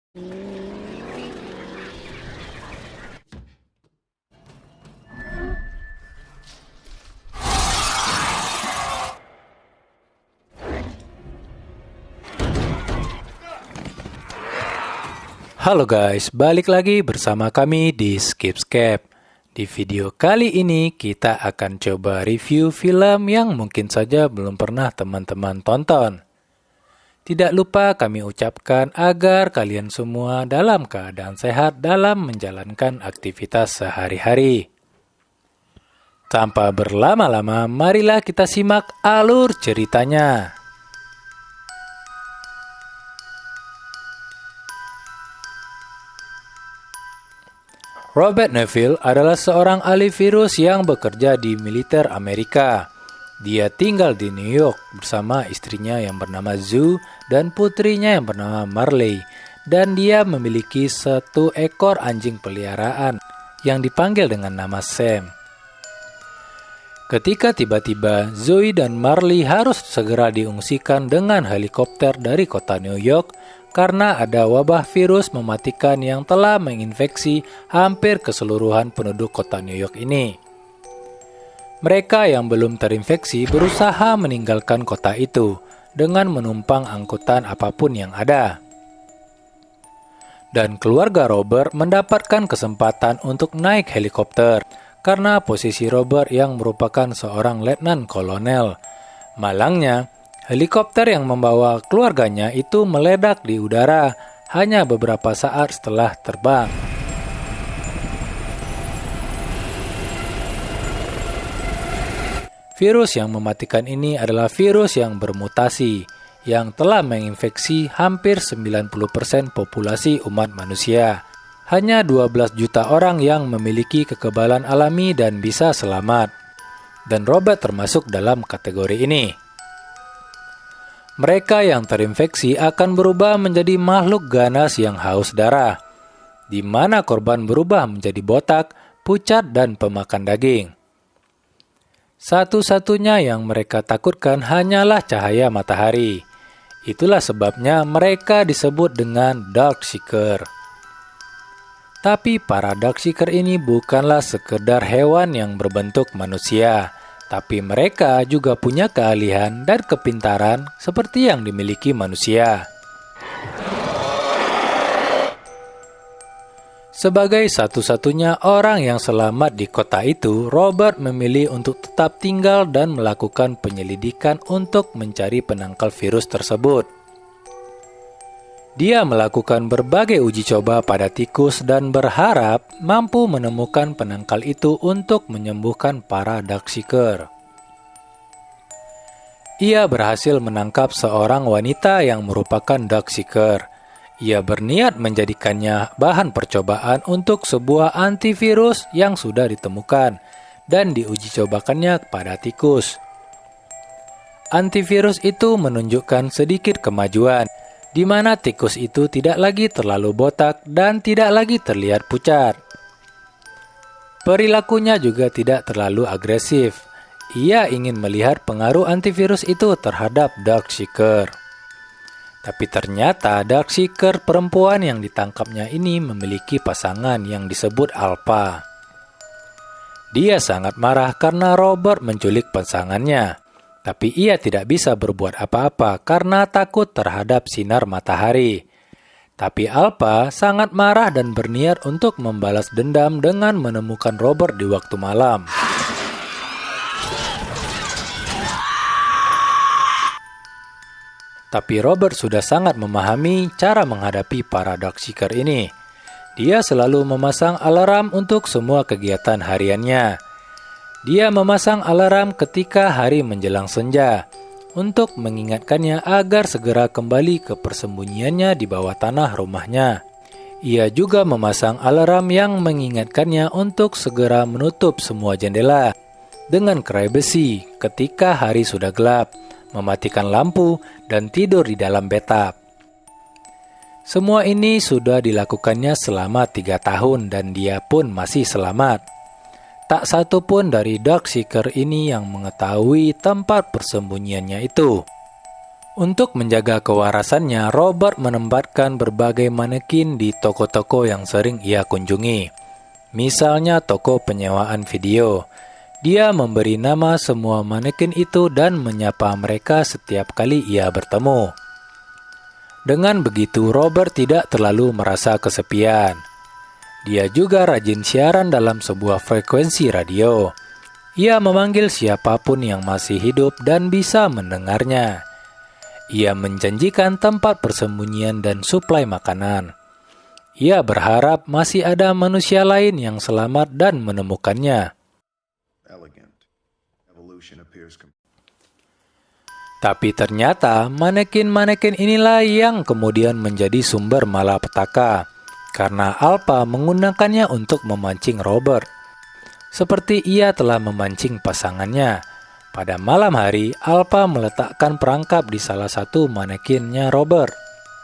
Halo guys, balik lagi bersama kami di Skipscape. Di video kali ini kita akan coba review film yang mungkin saja belum pernah teman-teman tonton. Tidak lupa kami ucapkan agar kalian semua dalam keadaan sehat dalam menjalankan aktivitas sehari-hari. Tanpa berlama-lama, marilah kita simak alur ceritanya. Robert Neville adalah seorang ahli virus yang bekerja di militer Amerika. Dia tinggal di New York bersama istrinya yang bernama Sue dan putrinya yang bernama Marley. Dan dia memiliki 1 ekor anjing peliharaan yang dipanggil dengan nama Sam. Ketika tiba-tiba Zoe dan Marley harus segera diungsikan dengan helikopter dari kota New York karena ada wabah virus mematikan yang telah menginfeksi hampir keseluruhan penduduk kota New York ini. Mereka yang belum terinfeksi berusaha meninggalkan kota itu dengan menumpang angkutan apapun yang ada. Dan keluarga Robert mendapatkan kesempatan untuk naik helikopter karena posisi Robert yang merupakan seorang letnan kolonel. Malangnya, helikopter yang membawa keluarganya itu meledak di udara hanya beberapa saat setelah terbang. Virus yang mematikan ini adalah virus yang bermutasi, yang telah menginfeksi hampir 90% populasi umat manusia. Hanya 12 juta orang yang memiliki kekebalan alami dan bisa selamat. Dan Robert termasuk dalam kategori ini. Mereka yang terinfeksi akan berubah menjadi makhluk ganas yang haus darah, di mana korban berubah menjadi botak, pucat, dan pemakan daging. Satu-satunya yang mereka takutkan hanyalah cahaya matahari. Itulah sebabnya mereka disebut dengan Darkseeker. Tapi para Darkseeker ini bukanlah sekedar hewan yang berbentuk manusia, tapi mereka juga punya keahlian dan kepintaran seperti yang dimiliki manusia. Sebagai satu-satunya orang yang selamat di kota itu, Robert memilih untuk tetap tinggal dan melakukan penyelidikan untuk mencari penangkal virus tersebut. Dia melakukan berbagai uji coba pada tikus dan berharap mampu menemukan penangkal itu untuk menyembuhkan para Darkseeker. Ia berhasil menangkap seorang wanita yang merupakan Darkseeker. Ia berniat menjadikannya bahan percobaan untuk sebuah antivirus yang sudah ditemukan dan diuji cobakannya kepada tikus. Antivirus itu menunjukkan sedikit kemajuan, di mana tikus itu tidak lagi terlalu botak dan tidak lagi terlihat pucat. Perilakunya juga tidak terlalu agresif. Ia ingin melihat pengaruh antivirus itu terhadap Darkseeker. Tapi ternyata Darkseeker perempuan yang ditangkapnya ini memiliki pasangan yang disebut Alpha. Dia sangat marah karena Robert menculik pasangannya. Tapi ia tidak bisa berbuat apa-apa karena takut terhadap sinar matahari. Tapi Alpha sangat marah dan berniat untuk membalas dendam dengan menemukan Robert di waktu malam. Tapi Robert sudah sangat memahami cara menghadapi para Darkseeker ini. Dia selalu memasang alarm untuk semua kegiatan hariannya. Dia memasang alarm ketika hari menjelang senja untuk mengingatkannya agar segera kembali ke persembunyiannya di bawah tanah rumahnya. Ia juga memasang alarm yang mengingatkannya untuk segera menutup semua jendela dengan kerai besi ketika hari sudah gelap, mematikan lampu, dan tidur di dalam bathtub. Semua ini sudah dilakukannya selama 3 tahun dan dia pun masih selamat. Tak satu pun dari Darkseeker ini yang mengetahui tempat persembunyiannya itu. Untuk menjaga kewarasannya, Robert menempatkan berbagai manekin di toko-toko yang sering ia kunjungi. Misalnya toko penyewaan video. Dia memberi nama semua manekin itu dan menyapa mereka setiap kali ia bertemu. Dengan begitu, Robert tidak terlalu merasa kesepian. Dia juga rajin siaran dalam sebuah frekuensi radio. Ia memanggil siapapun yang masih hidup dan bisa mendengarnya. Ia menjanjikan tempat persembunyian dan suplai makanan. Ia berharap masih ada manusia lain yang selamat dan menemukannya. Tapi ternyata manekin-manekin inilah yang kemudian menjadi sumber malapetaka, karena Alpha menggunakannya untuk memancing Robert. Seperti ia telah memancing pasangannya. Pada malam hari, Alpha meletakkan perangkap di salah satu manekinnya Robert.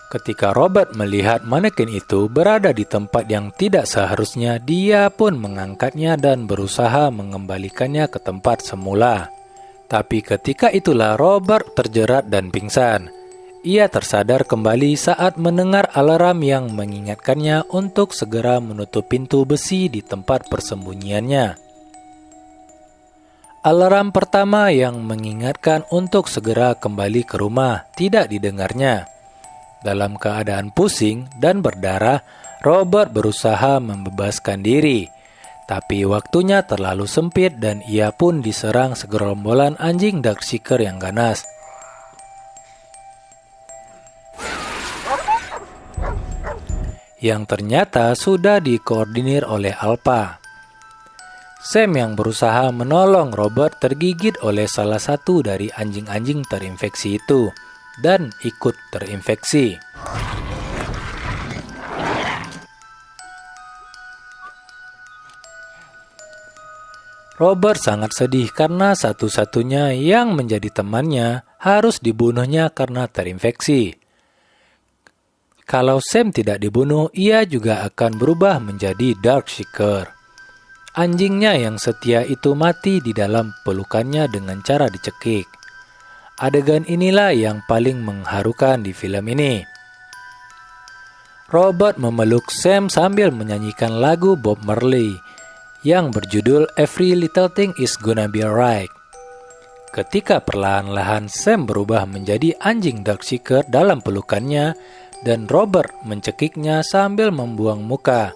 Ketika Robert melihat manekin itu berada di tempat yang tidak seharusnya, dia pun mengangkatnya dan berusaha mengembalikannya ke tempat semula. Tapi ketika itulah Robert terjerat dan pingsan. Ia tersadar kembali saat mendengar alarm yang mengingatkannya untuk segera menutup pintu besi di tempat persembunyiannya. Alarm pertama yang mengingatkan untuk segera kembali ke rumah tidak didengarnya. Dalam keadaan pusing dan berdarah, Robert berusaha membebaskan diri. Tapi waktunya terlalu sempit dan ia pun diserang segerombolan anjing Darkseeker yang ganas. Yang ternyata sudah dikoordinir oleh Alpha. Sam yang berusaha menolong Robert tergigit oleh salah satu dari anjing-anjing terinfeksi itu dan ikut terinfeksi. Robert sangat sedih karena satu-satunya yang menjadi temannya harus dibunuhnya karena terinfeksi. Kalau Sam tidak dibunuh, ia juga akan berubah menjadi Darkseeker. Anjingnya yang setia itu mati di dalam pelukannya dengan cara dicekik. Adegan inilah yang paling mengharukan di film ini. Robert memeluk Sam sambil menyanyikan lagu Bob Marley yang berjudul Every Little Thing Is Gonna Be Alright. Ketika perlahan-lahan Sam berubah menjadi anjing Darkseeker dalam pelukannya dan Robert mencekiknya sambil membuang muka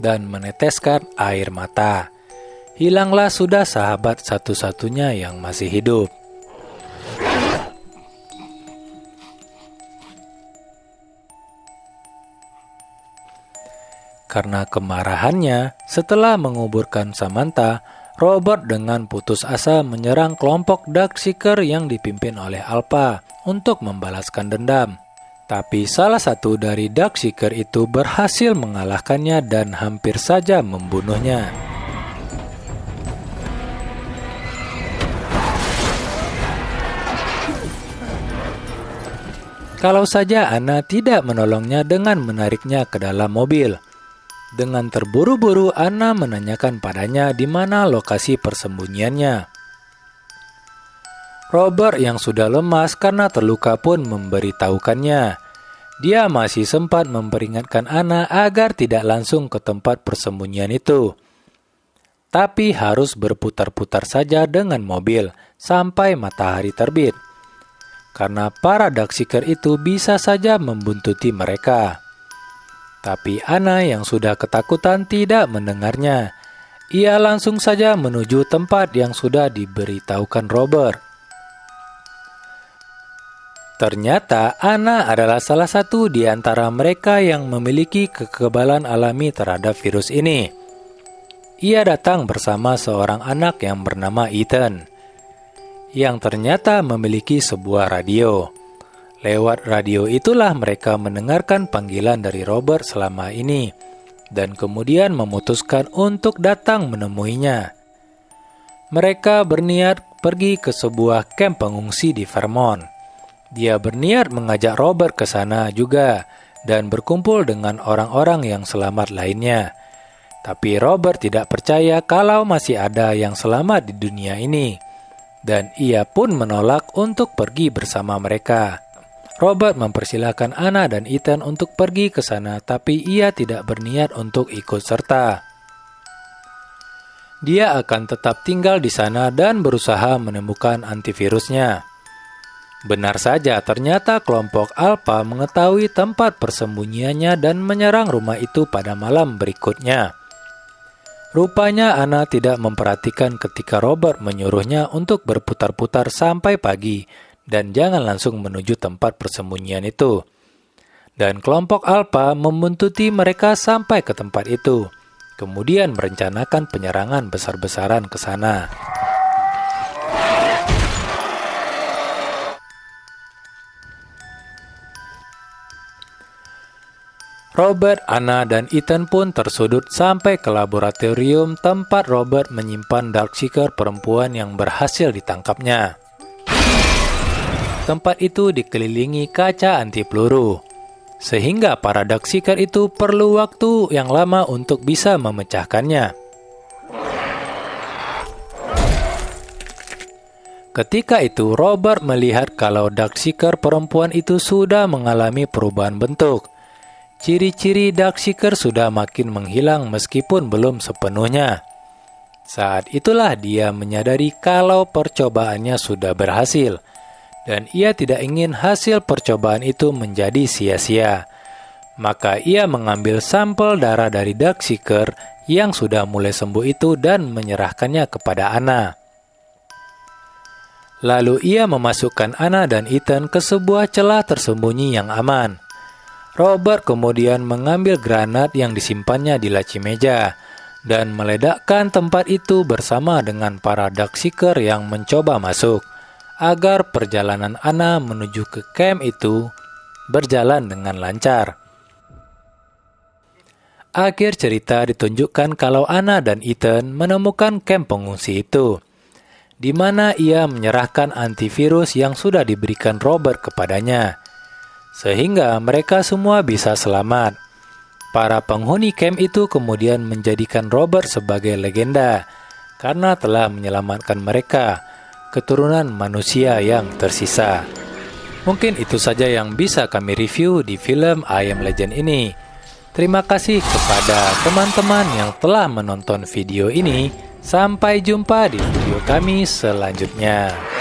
dan meneteskan air mata. Hilanglah sudah sahabat satu-satunya yang masih hidup. Karena kemarahannya, setelah menguburkan Samantha, Robert dengan putus asa menyerang kelompok Darkseeker yang dipimpin oleh Alpha untuk membalaskan dendam. Tapi salah satu dari Darkseeker itu berhasil mengalahkannya dan hampir saja membunuhnya. Kalau saja Anna tidak menolongnya dengan menariknya ke dalam mobil. Dengan terburu-buru, Anna menanyakan padanya di mana lokasi persembunyiannya. Robert yang sudah lemas karena terluka pun memberitahukannya. Dia masih sempat memperingatkan Anna agar tidak langsung ke tempat persembunyian itu. Tapi harus berputar-putar saja dengan mobil sampai matahari terbit. Karena para Darkseeker itu bisa saja membuntuti mereka. Tapi Anna yang sudah ketakutan tidak mendengarnya. Ia langsung saja menuju tempat yang sudah diberitahukan Robert. Ternyata Anna adalah salah satu di antara mereka yang memiliki kekebalan alami terhadap virus ini. Ia datang bersama seorang anak yang bernama Ethan, yang ternyata memiliki sebuah radio. Lewat radio itulah mereka mendengarkan panggilan dari Robert selama ini, dan kemudian memutuskan untuk datang menemuinya. Mereka berniat pergi ke sebuah kamp pengungsi di Vermont. Dia berniat mengajak Robert ke sana juga dan berkumpul dengan orang-orang yang selamat lainnya. Tapi Robert tidak percaya kalau masih ada yang selamat di dunia ini. Dan ia pun menolak untuk pergi bersama mereka. Robert mempersilahkan Anna dan Ethan untuk pergi ke sana, tapi ia tidak berniat untuk ikut serta. Dia akan tetap tinggal di sana dan berusaha menemukan antivirusnya. Benar saja, ternyata kelompok Alpha mengetahui tempat persembunyiannya dan menyerang rumah itu pada malam berikutnya. Rupanya Anna tidak memperhatikan ketika Robert menyuruhnya untuk berputar-putar sampai pagi dan jangan langsung menuju tempat persembunyian itu. Dan kelompok Alpha membuntuti mereka sampai ke tempat itu, kemudian merencanakan penyerangan besar-besaran ke sana. Robert, Anna, dan Ethan pun tersudut sampai ke laboratorium tempat Robert menyimpan Darkseeker perempuan yang berhasil ditangkapnya. Tempat itu dikelilingi kaca anti peluru, sehingga para Darkseeker itu perlu waktu yang lama untuk bisa memecahkannya. Ketika itu, Robert melihat kalau Darkseeker perempuan itu sudah mengalami perubahan bentuk. Ciri-ciri Darkseeker sudah makin menghilang meskipun belum sepenuhnya. Saat itulah dia menyadari kalau percobaannya sudah berhasil, dan ia tidak ingin hasil percobaan itu menjadi sia-sia. Maka ia mengambil sampel darah dari Darkseeker yang sudah mulai sembuh itu dan menyerahkannya kepada Anna. Lalu ia memasukkan Anna dan Ethan ke sebuah celah tersembunyi yang aman. Robert kemudian mengambil granat yang disimpannya di laci meja dan meledakkan tempat itu bersama dengan para Darkseeker yang mencoba masuk, agar perjalanan Anna menuju ke camp itu berjalan dengan lancar. Akhir cerita ditunjukkan kalau Anna dan Ethan menemukan camp pengungsi itu, di mana ia menyerahkan antivirus yang sudah diberikan Robert kepadanya, sehingga mereka semua bisa selamat. Para penghuni camp itu kemudian menjadikan Robert sebagai legenda karena telah menyelamatkan mereka, keturunan manusia yang tersisa. Mungkin itu saja yang bisa kami review di film I Am Legend ini. Terima kasih kepada teman-teman yang telah menonton video ini. Sampai jumpa di video kami selanjutnya.